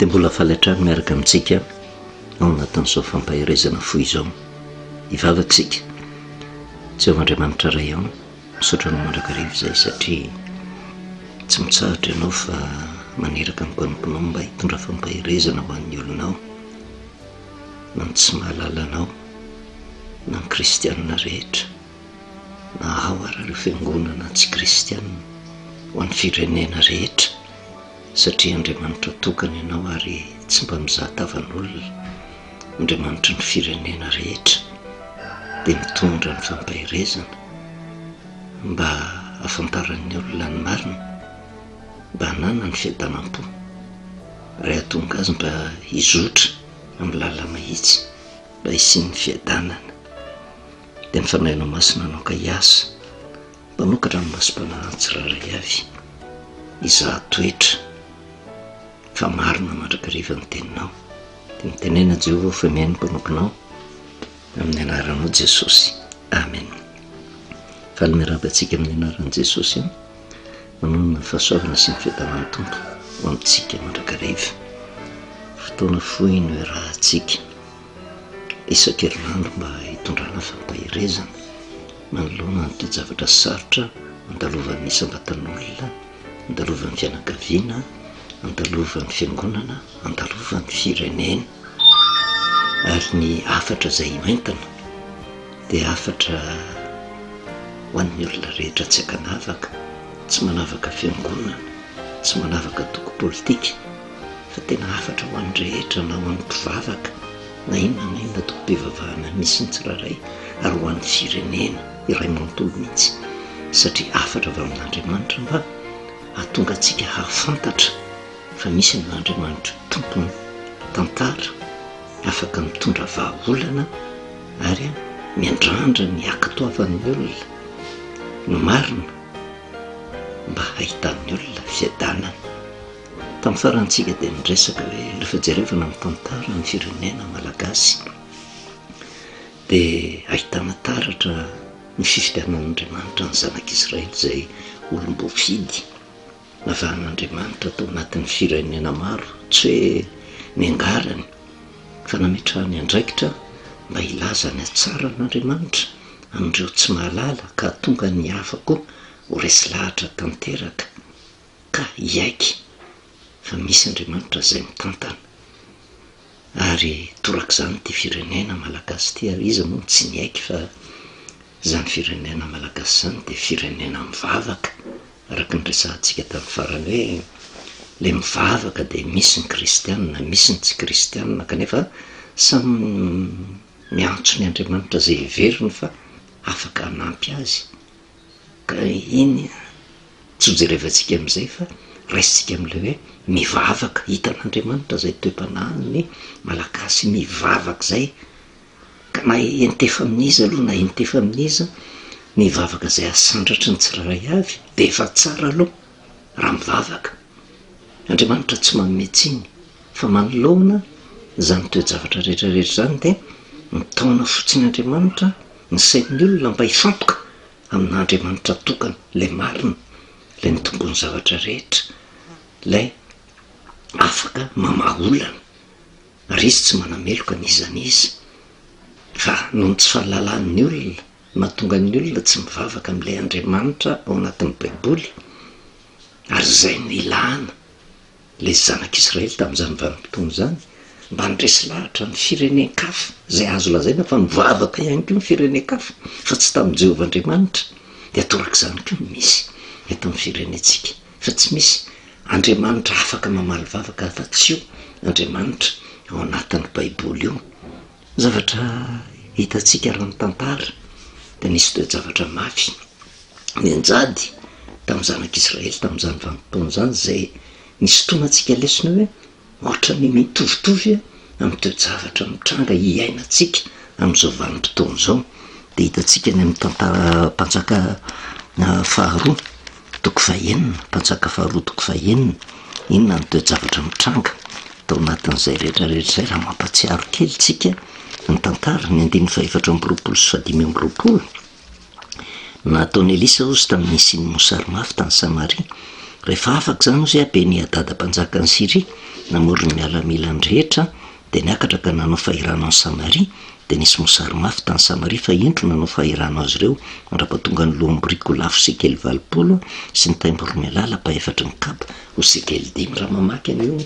dia mbola falatrano miaraka amintsika ao anatin'izao fampahirezana foy izao hivavatsika tsy eo Andriamanitra ray ao misaotra no mandrakarivo izay satria tsy mitsahatra ianao fa maneraka ny mpanomponao mba hitondra fampahirezana ho an'ny olonao na ny tsy mahalala anao na ny kristianina rehetra na ao arareo fiangonana tsy kristianina ho an'ny firenena rehetra satria Andriamanitra tokana ianao ary tsy mba mizahatavan'olona. Andriamanitra ny firenena rehetra dia mitondra ny fampahirezana mba afantaran'ny olona ny marina, mba hanana ny fiadanam-po ary hahatonga azy mba hizotra amin'ny lala mahitsy mba hisian'ny fiadanana. Dia ny fanahinao masina anao ka hiasa mpanokatra ny masom-panahy tsiraray avy izaha toetra fa marina mandrakariva ny teninao dia mitenena Jehovah fa mihaino mpanomponao amin'ny anaranao Jesosy, amen. Faly miarabantsika amin'ny anaran'i Jesosy manonona ny fahasoavana sy ny fiadanan'ny tompo ho amintsika mandrakariva. Fotoana fohy no iarahantsika isan-kerinandro mba hitondrana fampahirezana manoloana ny toe-javatra sarotra andalovan'ny isam-batan'olona, andalovan'ny fianakaviana, andalovan'ny fiangonana, andalovan'ny firenena. Ary ny afatra izay hoentana dia afatra ho an'ny olona rehetra tsy ankanavaka, tsy manavaka fiangonana, tsy manavaka toko politika, fa tena afatra ho an'ny rehetra na ho an'ny mpivavaka na inona tokom-pivavahana misy ny tsiraray, ary ho an'ny firenena iray manontolo mihitsy satria afatra avy amin'Andriamanitra mba hahatonga antsika hahafantatra fa misy n'Andriamanitra tompony tantara afaka mitondra vahaolana ary miandrandra ny akatoavan'ny olona ny marina mba hahitan'ny olona fiadanana. Tamin'ny farantsika dia niresaka hoe rehefa jerevana ny tantara ny firenena malagasy dia ahitana taratra ny fifidianan'Andriamanitra ny zanak'Israely izay olom-boafidy navahan'Andriamanitra tao anatin'ny firenena maro, tsy hoe ny angarany fa nametrahany andraikitra mba hilaza ny atsara n'Andriamanitra amin'ireo tsy mahalala ka tonga ny hafa koa ho resy lahatra tanteraka ka hiaiky fa misy Andriamanitra izay mitantana. Ary torak'izany ty firenena malagasy ty, ary izy moa tsy niaiky fa izany firenena malagasy izany dia firenena mivavaka araka ny resahantsika tamin'ny farany hoe ilay mivavaka dia misy ny kristianina, misy ny tsy kristianina, kanefa samy miantso ny Andriamanitra izay heveriny fa afaka hanampy azy. Ka iny tsy ho jerevantsika amin'izay fa raisitsika amin'ilay hoe mivavaka, hitan'Andriamanitra izay toe-panahiny malagasy mivavaka izay ka na entefa amin'izy aloha na entefa amin'izy ny vavaka izay asandratra ny tsiraray avy dia efa tsara aloha raha mivavaka. Andriamanitra tsy manometsiny fa manoloana izany toe-javatra rehetrarehetra izany dia mitaona fotsiny Andriamanitra ny sain'ny olona mba hifantoka amin'Andriamanitra tokana ilay marina, ilay mitombony zavatra rehetra, ilay afaka mamaolana ary izy tsy manameloka n'izan'izy fa noho ny tsy fahalalan'ny olona mahatonga ny olona tsy mivavaka amin'ilay Andriamanitra ao anatin'ny baiboly. Ary izay no ilana ilay zanak'Israely tamin'izany vanim-potoana izany mba nydresy lahatra ny firenen-kafa izay azo lazaina fa mivavaka ihany koa ny firenen-kafa fa tsy tamin'i Jehovah Andriamanitra. Dia torak'izany koa no misy eto amin'ny firenentsika fa tsy misy Andriamanitra afaka mamaly vavaka fa tsy io Andriamanitra ao anatin'ny baiboly io. Zavatra hitantsika raha ny tantara dia nisy toe-javatra mafy nianjady tamin'ny zanak'Israely tamin'izany vanim-potoana izany izay nisy tomantsika lesona hoe ohatra ny mitovitovy amin'ny toe-javatra mitranga hiainantsika amin'izao vanim-potoana izao. Dia hitantsika ny amin'ny tantara mpanjaka faharoa toko fahaenina, mpanjaka faharoa toko fahaenina, inona ny toe-javatra mitranga tao anatin'izay rehetrarehetra izay raha mampatsiaro kely tsika ny tantara. Ny 1420 sy 520 nataon'ny Elisa ozy tamin'ny nisian'ny mosary mafy tany Samaria rehefa afaka zany ozy be ny adadam-panjaka ny Siria namorony mialamila ny rehetra dia niakatra ka nanao fahirana ny Samaria dia nisy mosary mafy tany Samaria fa indro nanao fahirana azy ireo mandrapatonga ny lohamboriko lafo sekely 20 sy ny taimboromilala pa-efatra ny kapa ho sekely 10 raha mamaky an'io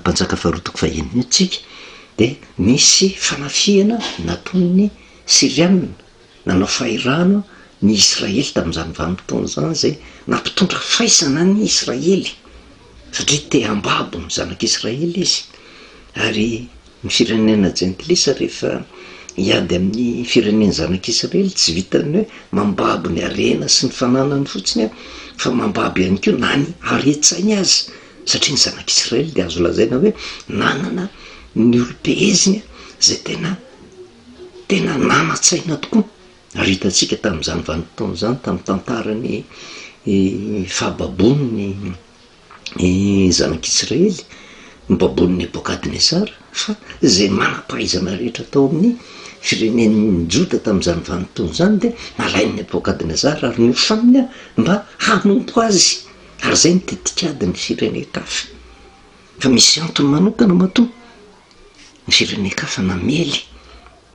mpanjaka faharotoko faheniny atsika dia misy fanafiana nataon'ny Siriana nanao fahirana ny Israely tamin'izany vanim-potoana zany zay nampitondra faisana ny Israely satria te ambabo ny zanak'Israely izy ary ny firenena jentilisa rehefa hiady amin'ny firenena zanak'Israely tsy vitany hoe mambabo ny arena sy ny fananany fotsiny fa mambabo ihany koa na ny aretsainy azy satria ny zanak'Israely dia azo lazaina hoe nanana ny olo-peheziny zay tena nanan-tsaina tokoa ary hitantsika tamin'izany vanim-potoana zany tamin'ny tantarany fahababon'ny zanak'Israely mibabon'ny Nebokadnezara fa zay manam-pahaizana rehetra tao amin'ny firenen'ny Joda tamin'izany vanim-potoana zany dia nalain'ny Nebokadnezara ary nofaniny mba hanompo azy ary zay ny tetikadiny firenen-kafa fa misy antony manokana matoa ny firenen-kafa namely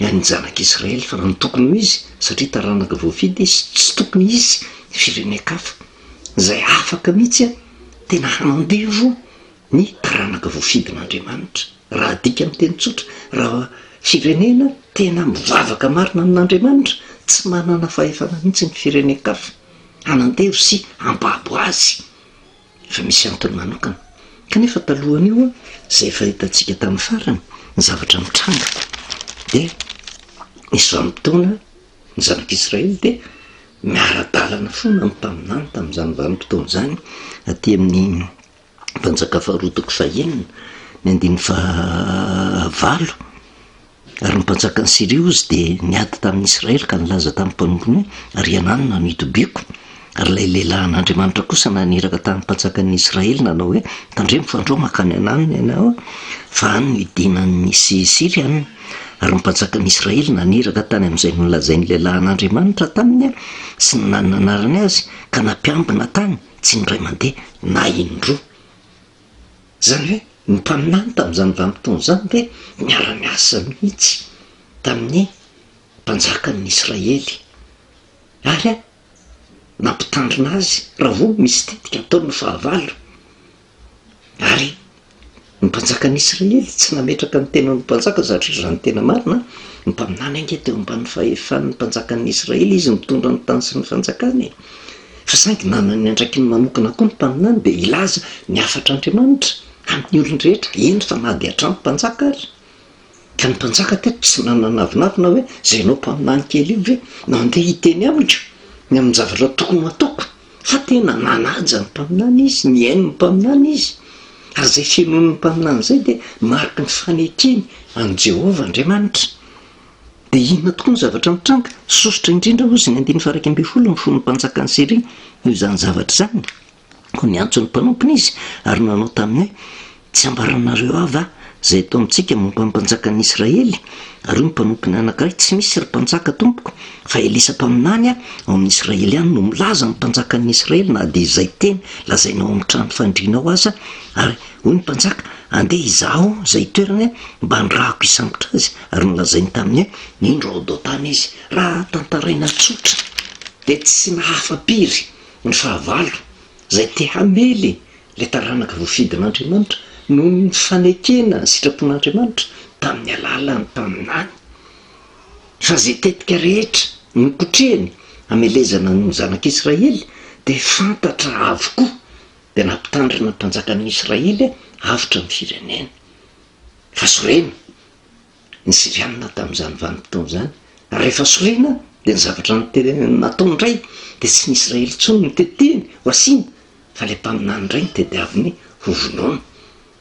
ny zanak'Israely fa raha ny tokony ho izy satria taranaka voafidy izy tsy tokony izy firenen-kafa zay afaka mihitsy tena hanandevo ny taranaka voafidin'Andriamanitra raha adika amin'ny teny tsotra raha firenena tena mivavaka marina amin'Andriamanitra tsy manana fahefana mihitsy ny firenen-kafa hanandevo sy ambabo azy fa misy antony manokana kanefa talohan'io zay efa hitantsika tamin'ny farany ny zavatra mitranga dia nisy vanim-potoana ny zanak'Israely dia miara-dalana foana mimpaminany tamin'izany vanim-potoana zany aty amin'ny mpanjaka faharotoko fahenina ny 15 ary ny mpanjaka ny Siria ozy dia niady tamin'ny Israely ka nilaza tamin'ny mpanompony hoe ariananina ny dobiko ary ilay lehilahin'Andriamanitra kosa naniraka tamin'ny mpanjakan'ny Israely nanao hoe tandremo fandro makany ananiny ianao fa any idinany Siriana ary mpanjakan'ny Israely naniraka tany amin'izay nolazain'ny lehilahin'Andriamanitra taminy sy ny nananarany azy ka nampiambina tany tsy ny ray mandeha na indroa zany hoe ny mpaminany tamin'izany vanim-potoana zany dia miara-miasa mihitsy tamin'ny mpanjakan'ny Israely ary nampitandrina azy raha vo misy tetika ataony fahavalo ary ny mpanjakan'ny Israely tsy nametraka ny tenan'ny mpanjaka satria raha ny tena marina ny mpaminany ange teo ambany fahefan'ny mpanjakan'ny Israely izy mitondra ny tany sy ny fanjakany fa saingy nanany andraikiny manokana koa ny mpaminany dia ilaza ny afatr'Andriamanitra amin'ny olon-drehetra eny fa na dia hatrano mpanjaka ary ka ny mpanjaka teto tsy nananavinavina hoe zay nao mpaminany kely io ve nandeha hiteny amiko ny amin'ny zavatra tokony ataoko fa tena nanaja ny mpaminany izy ny ainy ny mpaminany izy ary zay fienoan'ny mpaminany zay dia mariky ny fanekeny any Jehovah Andriamanitra dia inona tokoa ny zavatra mitranga sosotra indrindra ozy ny 120 ny fon'ny mpanjakan'ny Siria io zany zavatra zany ko ny antson'ny mpanompony izy ary nanao taminy hoe tsy ambaranareo avy zay atao amintsika momba ny mpanjakan'ny Israely ary io mpanompony anankiray tsy misy ry mpanjaka tompoko fa Elisa mpaminany ao amin'ny Israely any no milaza ny mpanjakan'ny Israely na dia izay teny lazainao amin'ny trano fandrianao aza ary hoy ny mpanjaka andeha izaho zay toerana mba ndrahako isambotra azy ary nolazainy tamin'ny hoe indro ao daotany izy raha tantaraina tsotra dia tsy nahafa-piry ny fahavalo zay te hamely le taranaka voafidin'Andriamanitra no ny fanekena ny sitrapon'Andriamanitra tamin'ny alalany mpaminany fa zay tetika rehetra nikotrehany amelezana ny zanak'Israely dia fantatra avokoa dia nampitandrina mpanjakan'ny Israely avitra ny firenena fa sorena ny Siriana tamin'izany vanim-potoana zany rehefa sorena dia ny zavatra natao indray dia tsy ny Israely tsony ny tetehany ho asiana fa le mpaminany indray ny tediaviny ho vonoana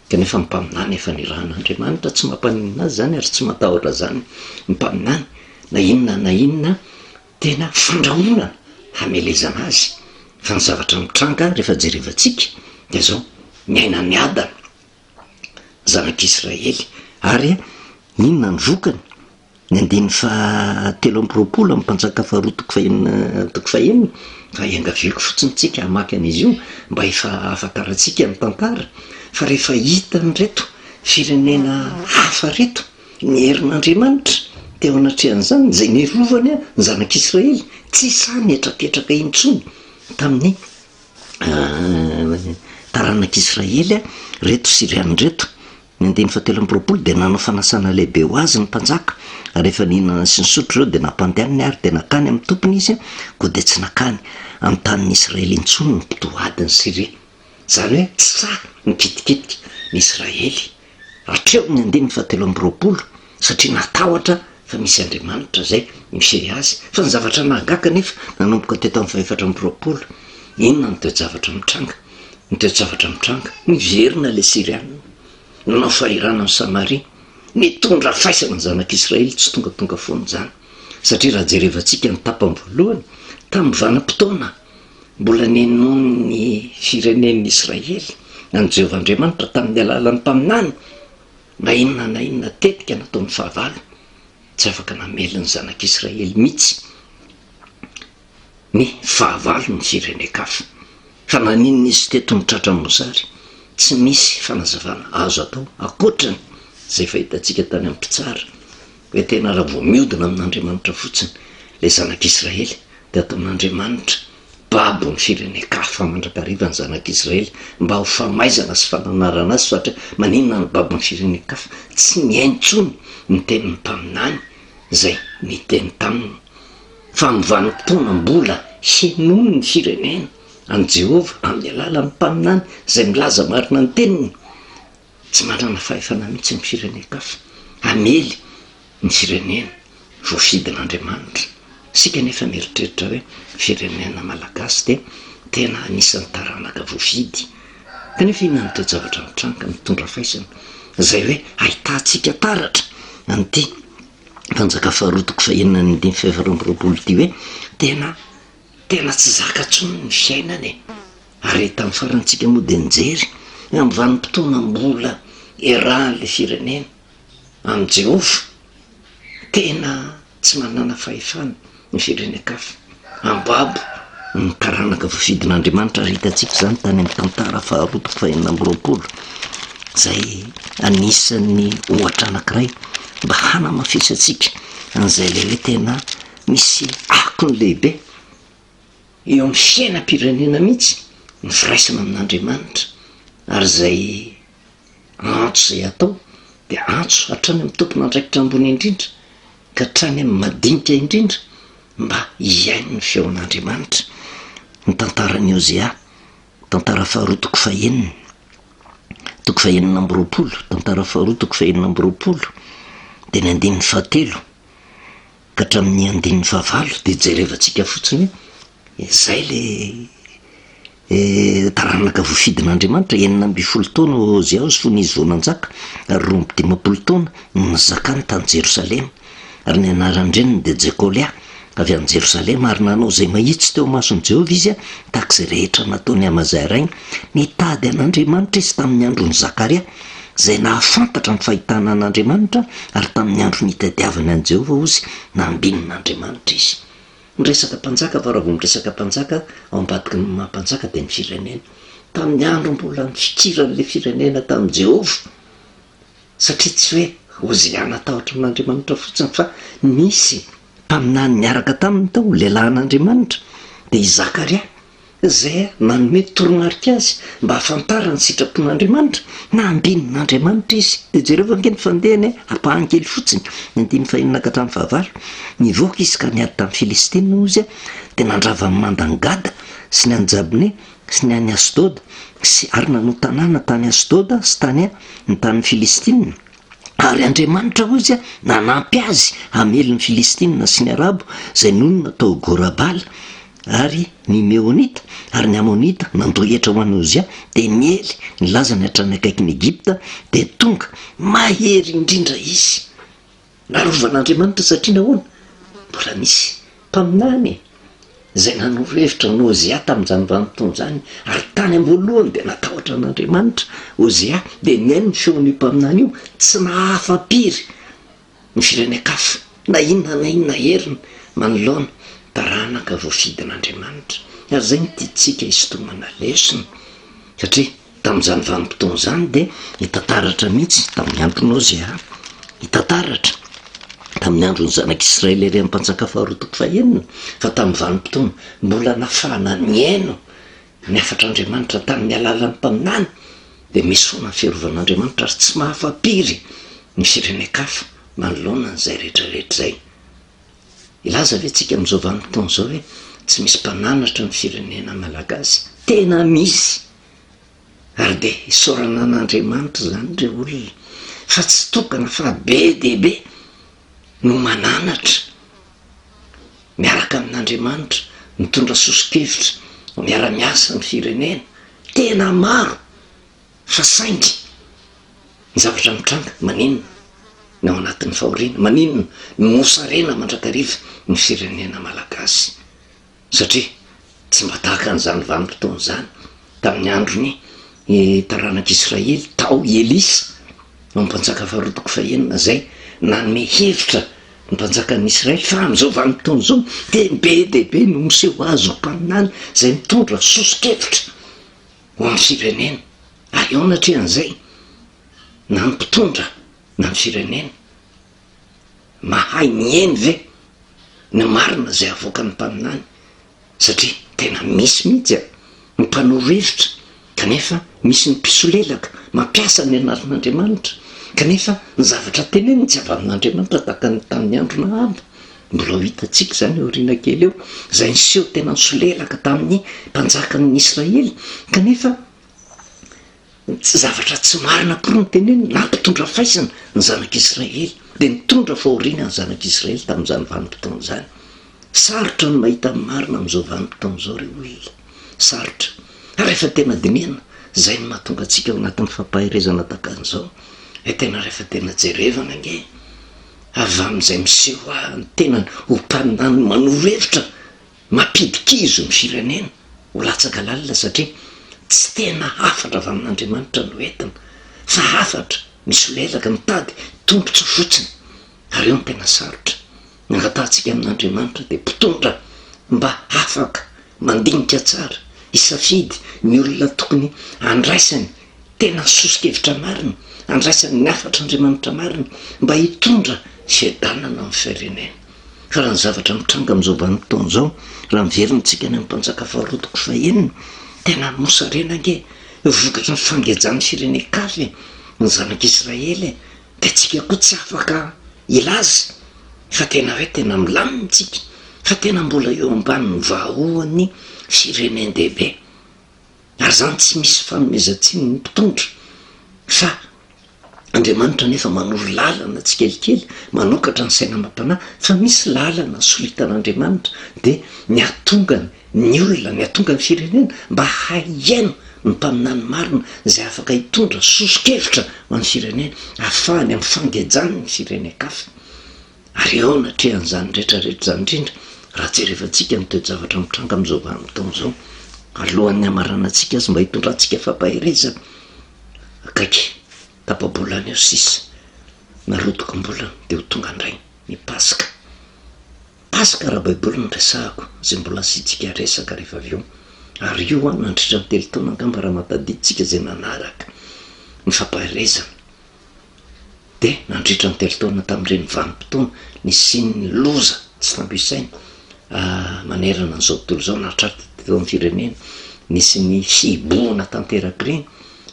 kanefa ny mpaminany efa nirahan'Andriamanitra tsy mampaninina azy zany ary tsy matahotra zany ny mpaminany na inona tena fandrahona hamelezana azy fa ny zavatra mitranga rehefa jerevantsika dia zao miaina ny adana zanak'Israely ary inona ny vokany ny andiny fa 3 mpanjaka faharoa toko fahenina fa iangaviako fotsintsika hamaky an'izy io mba efa afataratsika ny tantara fa rehefa hita ny reto firenena hafa reto ny herin'Andriamanitra teo anatrehan'izany zay nirovany ny zanak'Israely tsy sany etrapetraka intsony tamin'ny taranak'Israely reto siriany reto. Ny andiny fa 3 dia nanao fanasana lehibe ho azy ny mpanjaka rehefa nihinana sy nisotro reo dia nampandehaniny ary dia nakany amin'ny tompony izy koa dia tsy nakany amin'ny tanin'ny Israely intsony ny mpitoadiny Siria. Zany hoe tsy sa mikitikitika ny Israely hatreo ny andiny fa 3 satria natahotra fa misy Andriamanitra zay misy azy fa ny zavatra nahagaka nefa nanomboka teto amin'ny 4 inona ny toe-javatra mitranga ny toe-javatra mitranga miverina le Siriana nanao fahirana amin'ny Samaria nitondra faisana ny zanak'Israely tsy tonga foana zany satria raha jerevantsika ny tapany voalohany tamin'ny vanim-potoana mbola nenon'ny firenen'ny Israely ny Jehovah Andriamanitra tamin'ny alalan'ny mpaminany na inona tetika nataon'ny fahavalo tsy afaka namely ny zanak'Israely mihitsy ny fahavalo ny firenen-kafa fa naninona izy teto mitratra mosary tsy misy fanazavana azo atao akoatrany zay fahitantsika tany amin'ny mpitsara hoe tena raha vao miodina amin'Andriamanitra fotsiny le zanak'Israely dia ataon'Andriamanitra babo ny firenen-kafa mandrakariva ny zanak'Israely mba ho famaizana sy fananarana azy satria maninona ny babo ny firenen-kafa tsy miaintsony ny tenin'ny mpaminany zay niteny taminy fa mivanim-potoana mbola henono ny firenena any Jehova amin'ny alalan'ny mpaminany zay milaza marina ny teniny tsy manana fahefana mihitsy ny firenen-kafa amely ny firenena voafidin'Andriamanitra. Sika nefa mieritreritra hoe firenena malagasy dia tena anisan'ny taranaka voafidy kanefa inona ny toe-javatra mitranga mitondra faisana zay hoe ahitantsika taratra an'ity mpanjaka faharoa toko fahenina ny andiny fa 4 ity hoe tena tsy zaka tsony ny fiainany ary tamin'ny farantsika moa dia nijery amin'ny vanim-potoana mbola erahan'le firenena amin'ny Jehova tena tsy manana fahefana ny firenen-kafa ambabo ny taranaka voafidin'Andriamanitra ary hitantsika zany tany amin'ny tantara faharoa toko fahenina amby 20 zay anisan'ny ohatra anankiray mba hanamafisatsika an'izay le hoe tena misy akony lehibe eo amin'ny fiainam-pirenena mihitsy ny firaisana amin'Andriamanitra ary zay antso zay atao dia antso hatrany amin'ny tompona andraikitra ambony indrindra ka hatrany amin'ny madinika indrindra mba hiaino ny feon'Andriamanitra. Ny tantaran'ny Hosea tantara faharoa toko fahenina amby 20 tantara faharoa toko fahenina amby 20 dia ny andin'ny 7 ka hatramin'ny andin'ny 9 dia jerevantsika fotsiny izay le taranaka voafidin'Andriamanitra 12 taona Hosea sy fonizy vonanjaka ary 12 taona nizakany tany Jerosalema ary ny anaran-dreniny dia Jekolia avy any Jerosalema ary nanao zay mahitsy teo mason'i Jehovah izy tahak'izay rehetra nataony Amaziah nitady an'Andriamanitra izy tamin'ny andron'ny Zakaria zay nahafantatra ny fahitana an'Andriamanitra ary tamin'ny andro nitadiavany an' Jehovah ozy nambin'Andriamanitra izy. Miresaka mpanjaka fa raha vao miresaka mpanjaka ao ambadiky ny mampanjaka dia ny firenena tamin'ny andro mbola ny fikiran'le firenena tamin'ny Jehovah satria tsy hoe Hosea natahotra amin'Andriamanitra fotsiny fa misy mpaminany niaraka taminy tao lehilahin'Andriamanitra dia i Zakaria zay nanome toromarika azy mba hafantarany sitrapon'Andriamanitra na ambin'Andriamanitra izy dia jereo angeny fandehany ampahankely fotsiny ny 5 ka hatramin'ny 9 nivoaka izy ka niady tamin'ny Filistina ozy dia nandrava ny Mandangada sy ny Anjabne sy ny any Asdod sy ary nanao tanàna tany Asdod sy tany ny tany Filistina ary Andriamanitra ozy nanampy azy hamely ny Filistina sy ny Arabo zay nono natao Gorabala ary ny Meonita ary ny Amonita nandohetra ho an'ny Hosea dia miely nilaza ny hatrany akaiky ny Egypta dia tonga mahery indrindra izy narovan'Andriamanitra satria nahoana mbola misy mpaminany zay nanoro hevitra ny Hosea tamin'izany vanim-potoana zany ary tany am-boalohany dia natahotra an'Andriamanitra Hosea dia niaino ny feon'io mpaminany io tsy nahafa-piry ny firenen-kafa na inona na inona heriny manoloana taranaka voafidin'andriamanitra ary zay nytiatsika isotomana lesona satria tamin'izany vanim-potoana zany dia hitantaratra mihitsy tamin'ny andronao zay hitantaratra tamin'ny andro ny zanak'Israely ery am'mpanjaka faharoa toko fahenina fa tamin'ny vanim-potoana mbola nafahana ny aino ny afatr'andriamanitra tamin'ny alalany mpaminany dia misy foana ny fiarovan'andriamanitra ary tsy mahafapiry ny firenekafa manoloana n'izay rehetrarehetra zay. Ilaza ve tsika amin'izao vanim-potoana zao hoe tsy misy mpananatra ny firenena malagasy? Tena misy, ary dia isaorana an'andriamanitra zany ireo olona fa tsy tokana fa be dehibe no mananatra miaraka amin'andriamanitra mitondra soso-kevitra miara-miasa ny firenena. Tena maro fa saingy ny zavatra mitranga maninona ny ao anatin'ny fahoriana, maninona ny mosarena mandrakariva ny firenena malagasy satria tsy mba tahaka an'izany vanim-potoana zany tamin'ny androny taranak'Israely tao Elisa no mpanjaka faharoa toko fahenina zay nanome hevitra ny mpanjakan'Israely fa amin'izao vanim-potoana zao dia be dehibe no miseho azo mpaminany zay mitondra soso-kevitra ho amin'ny firenena. Ayaona trian'izay na ny mpitondra na ny firenena mahay mieny ve ny marina zay avoaka ny mpaminany satria tena misy mihitsy ny mpanoro-hevitra kanefa misy ny mpisolelaka mampiasa ny anaran'andriamanitra kanefa ny zavatra teneny tsy avy amin'andriamanitra tahaka ny tamin'ny androna ava. Mbola ho hitantsika zany oriana kely eo zay niseho tena nisolelaka tamin'ny mpanjakan'ny Israely kanefa tsy zavatra tsy marina koa ny teneny na mpitondra faisana ny zanak'Israely dia nitondra fahoriana ny zanak'Israely tamin'izany vanim-potoana zany. Sarotra no mahita ny marina amin'izao vanim-potoana zao reo olona, sarotra. Rehefa tena dinihana zay no mahatonga antsika ao anatin'ny fampaherezana tahaka an'izao tena rehefa tena jerevana nge avy amin'izay miseho ny tena ho mpaminany manoro-hevitra mampidikizo ny firenena ho latsaka lalina satria tsy tena hafatra avy amin'andriamanitra no entina fa hafatra misolelaka mitady tombontso fotsiny ary eo ny tena sarotra. Nangatantsika amin'andriamanitra dia mpitondra mba afaka mandinika tsara isafidy ny olona tokony andraisany tena soso-kevitra marina, andraisany ny afatr'andriamanitra marina mba hitondra fiadanana amin'ny firenena. Fa raha ny zavatra mitranga amin'izao vanim-potoana zao raha miverintsika ny mpanjaka faharoa toko fahenina tena mosarena nge vokatra ny fangejan'ny firenekafy ny zanak'Israely dia tsika koa tsy afaka ilaza fa tena hoe tena milamintsika fa tena mbola eo ambaniny vahoan'ny firenendehibe ary zany tsy misy fanomezantsiny ny mpitondra fa Andriamanitra nefa manoro lalana tsikelikely manokatra ny saina amam-panahy fa misy lalana solitan'Andriamanitra dia ny atongany ny olona ny atonga ny firenena mba haiaino ny mpaminany marina zay afaka hitondra soso-kevitra ho an'ny firenena ahafahany amin'ny fangejany ny firenekafa. Ary ao natrehan'izany rehetrarehetra zany indrindra raha jerevantsika ny toe-javatra mitranga amin'izao vanim-potoana zao alohan'ny hamarana antsika azy mba hitondrantsika fampaherezana akaiky tapabolana eo sisa narotokom-bolana dia ho tonga andray ny paska. Paska raha baiboly no resahako zay mbola asitsika resaka rehefa avy eo ary io nandritra ny telo taona angamba raha matadiditsika zay nanaraka ny fampaherezana dia nandritra ny telo taona tamin'ireny vanim-potoana nisy ny loza tsy tambisaina manerana an'izao tontolo zao nahatratra teo amin'ny firenena nisy ny fibohana tanteraka ireny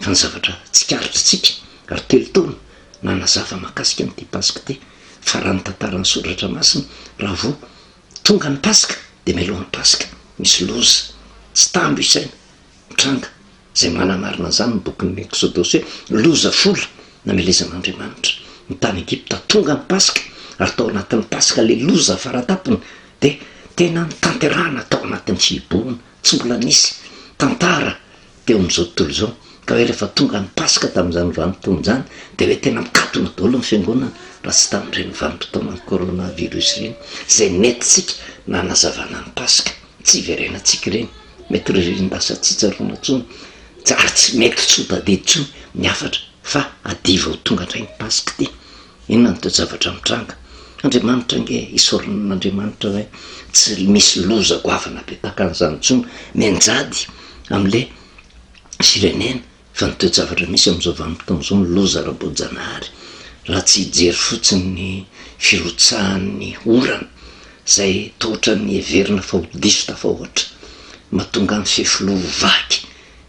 fa ny zavatra tsikarotra tsika ary telo taona nanazava mahakasika amin'ity paska ty fa raha ny tantaran'ny soratra masina raha vo tonga ny paska dia mialohan'ny paska misy loza tsy tambo isaina mitranga zay manamarina zany ny bokin'ny Exodosy hoe loza fola namelezan'Andriamanitra ny tany Egypta tonga ny paska ary tao anatin'ny paska le loza faratapony dia tena ny tanterahana tao anatin'ny fibohana tsy mbola nisy tantara teo amin'izao tontolo zao ka hoe rehefa tonga ny paska tamin'izany vanim-potoana zany dia hoe tena mikatona daholo ny fiangonana raha tsy tamin'ireny vanim-potoana ny coronavirus ireny zay netitsika nanazavana ny paska tsy iverenantsika ireny mety ririndasa tsitsaroana tsony ary tsy mety tsodadedy tsony ny afatra fa adiva ho tonga indray ny paska ty. Inona ny toe-javatra mitranga andriamanitra nge isaoran'andriamanitra hoe tsy misy loza goavana be tahaka an'izany ntsony menjady am'le firenena fa ny toe-javatra misy am'izao vanim-potoana zao ny loza ara-boajanahary raha tsy hijery fotsiny ny firotsahan'ny orana zay tohatra ny heverina fa ho diso tafahoatra mahatonga ny fifilovaky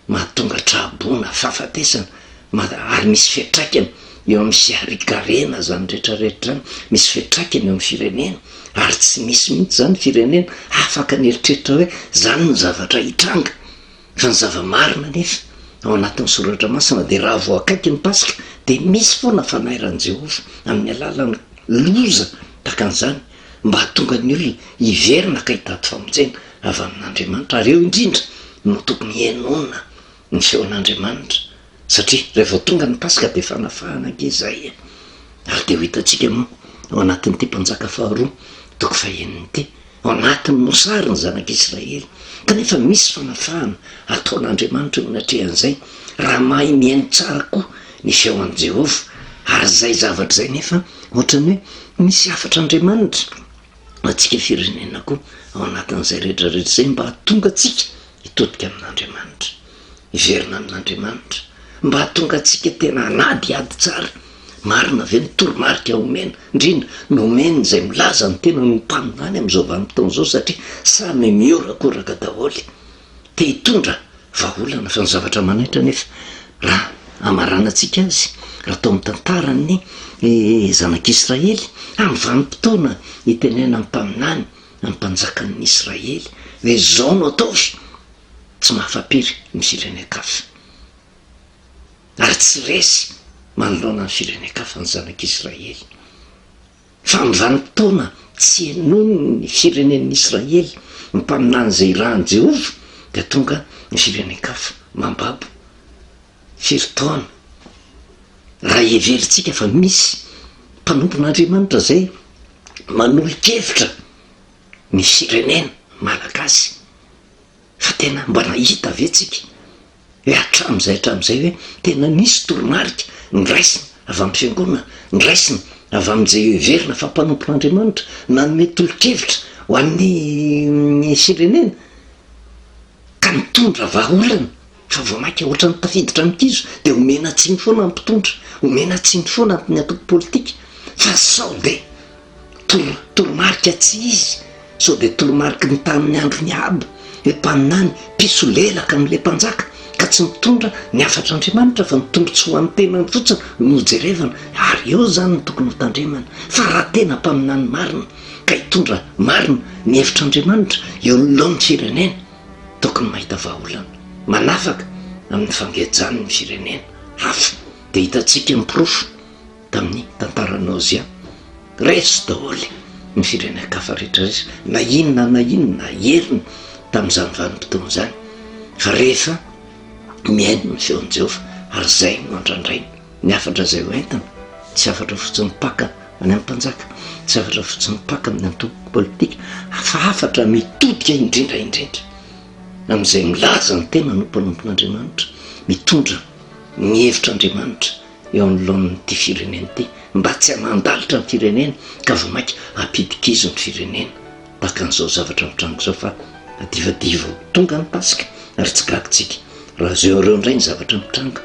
mahatonga trahabona fahafatesana ary misy fiatraikany eo amin'ny fiarikarena zany rehetrarehetra zany misy fiatraikany eo amin'ny firenena ary tsy misy mihitsy zany firenena afaka ny eritreritra hoe zany ny zavatra hitranga fa ny zava-marina nefa ao anatin'ny soratra masina de raha vo akaiky ny pasika de misy foana fanairan' Jehova amin'ny alalany loza takan'izany mba hatonga ny olona hiverina ka hitady famonjena avy amin'Andriamanitra ary eo indrindra no tokony henona ny feon'Andriamanitra satria rehefa tonga ny pasika de fanafahana ange zay ary de ho hitantsika moa ao anatin'ity mpanjaka faharoa toko faheniny ity ao anatin'ny mosary ny zanak'Israely kanefa misy fanafahana ataon'Andriamanitra minatrehan'izay raha mahay mihaino tsara koa ny feon'i Jehova ary zay zavatra zay nefa ohatrany hoe misy afatr'Andriamanitra atsika firenena koa ao anatin'izay rehetrarehetra zay mba hatonga atsika hitodika amin'Andriamanitra hiverina amin'Andriamanitra mba hatonga atsika tena anady ady tsara marina ve ny toromarika omena indrindra nomeny zay milaza ny tena no mpaminany am'izao vanim-potoana zao satria samy miorakoraka daholy te hitondra vaholana fa ny zavatra manaitra nefa raha amaranantsika azy raha tao amin'ny tantarany zanak'Israely amin'ny vanim-potoana hitenena ny mpaminany amin'ny mpanjakan'ny Israely hoe zao no ataovy tsy mahafapiry ny firenekafa ary tsy resy manoloana ny firenekafa ny zanak'Israely fa amin'ny vanim-potoana tsy henony ny firenen'ny Israely ny mpaminany zay rahan'i Jehova de tonga ny firenekafa mambabo firitaona raha heveritsika fa misy mpanompon'Andriamanitra zay manolo-kevitra ny firenena malagasy fa tena mba nahita avetsika hoe hatram'izay hoe tena nisy toromarika niraisina avy amin'ny fiangonana niraisina avy amin'izay heverina fa mpanompon'Andriamanitra nanome tolo-kevitra ho an'ny firenena ka mitondra vaholana fa vao mainka ohatra ny tafiditra amin'kizo de omena tsiny foana ny mpitondra omena tsiny foana ny atoko politika fa sao de toromarika tsy izy sao de toromarika ny tamin'ny andro ny aba hoe mpaminany piso lelaka am'le mpanjaka ka tsy mitondra ny afatr'Andriamanitra fa mitondra tsy ho an'ny tenany fotsiny no jerevana ary eo zany ny tokony hotandremana fa raha tena mpaminany marina ka hitondra marina ny hevitr'Andriamanitra eo nolon'ny firenena tokony mahita vaholana manafaka amin'ny fangejan'ny firenena hafa de hitantsika miprofo tamin'ny tantaranao zia resy daholy ny firenekafa rehetrarehetra na inona heriny tamin'izany vanim-potoana zany fa rehefa mihaino ny feon'i Jehova ary zay no andrandrainy ny afatra zay hoentana tsy afatra fotsiny paka any amin'ny mpanjaka tsy afatra fotsiny paka amin'ny antoko politika fa afatra mitodika indrindra amin'izay milaza ny tena no mpanompon'Andriamanitra mitondra ny hevitr'Andriamanitra eo amin'lohan'ity firenena ity mba tsy hamandalitra ny firenena ka vao mainka hampidikizo ny firenena tahaka an'izao zavatra mitrango zao fa adivadivo tonga ny pasika ary tsy gagitsika raha zao ireo indray ny zavatra mitranga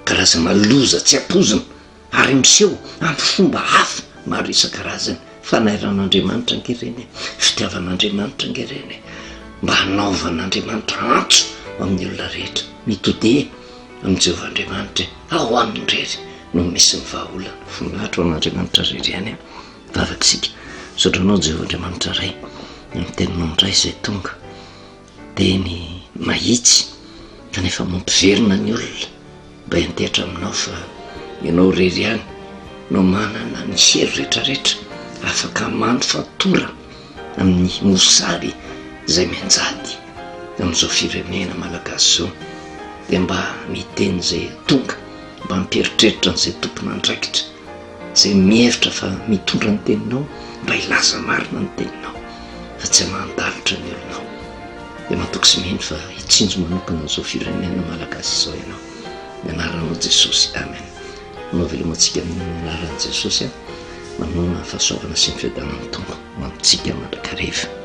karaza maloza tsy ampozina ary miseho amin'ny fomba hafa maro isan-karazany fanairan'Andriamanitra ngereny fitiavan'Andriamanitra ngereny mba hanaovan'Andriamanitra antso amin'ny olona rehetra mitode amin'ny Jehovah'Andriamanitra ao aminy rery no misy ny vaholana voninahitra ho an'Andriamanitra rery any vavakisika sotranao Jehovah'Andriamanitra ray ny teninao indray zay tonga de ny mahitsy kanefa mampiverina ny olona mba hentehitra aminao fa ianao rery any no manana ny hery rehetrarehetra afaka mano fatora amin'ny mosary zay menjady amin'izao firenena malagasy zao de mba miteny zay tonga mba mipieritreritra n'izay tompona andraikitra zay mihevitra fa mitondra ny teninao mba hilaza marina ny teninao fa tsy mandalitra ny olonao de matoky sy miheny fa hitsinjo manokana n'izao firenena malagasy zao ianao ny anaranao Jesosy amen. Anao velomantsika amin'ny anaran'i Jesosy manona fahasoavana sy ny fiadanan'ny tompo manitsika mandrakareva.